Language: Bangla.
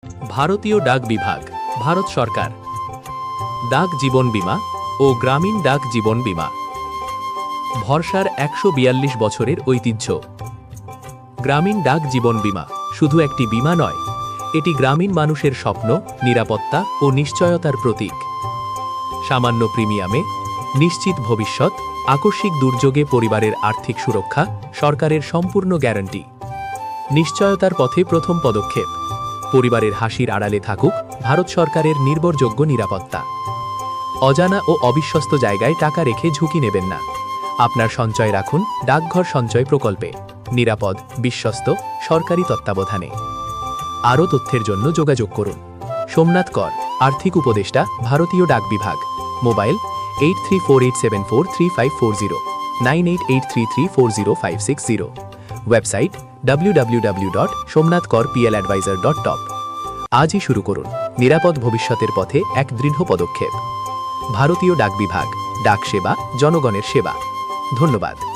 ভারতীয় ডাক বিভাগ, ভারত সরকার। ডাক জীবন বীমা ও গ্রামীণ ডাক জীবন বীমা। ভরসার ১৪২ বছরের ঐতিহ্য। গ্রামীণ ডাক জীবন বীমা শুধু একটি বীমা নয়, এটি গ্রামীণ মানুষের স্বপ্ন, নিরাপত্তা ও নিশ্চয়তার প্রতীক। সামান্য প্রিমিয়ামে নিশ্চিত ভবিষ্যৎ, আকস্মিক দুর্যোগে পরিবারের আর্থিক সুরক্ষা, সরকারের সম্পূর্ণ গ্যারান্টি। নিশ্চয়তার পথে প্রথম পদক্ষেপ। পরিবারের হাসির আড়ালে থাকুক ভারত সরকারের নির্ভরযোগ্য নিরাপত্তা। অজানা ও অবিশ্বস্ত জায়গায় টাকা রেখে ঝুঁকি নেবেন না। আপনার সঞ্চয় রাখুন ডাকঘর সঞ্চয় প্রকল্পে, নিরাপদ, বিশ্বস্ত, সরকারি তত্ত্বাবধানে। আরও তথ্যের জন্য যোগাযোগ করুন। সোমনাথ কর, আর্থিক উপদেষ্টা, ভারতীয় ডাক বিভাগ। মোবাইল 8348743540, 9883340560। Website www.somnathkorpladvisor.top। আজই শুরু করুন নিরাপদ ভবিষ্যতের পথে এক দৃঢ় পদক্ষেপ। ভারতীয় ডাক বিভাগ, ডাক সেবা, জনগণের সেবা। ধন্যবাদ।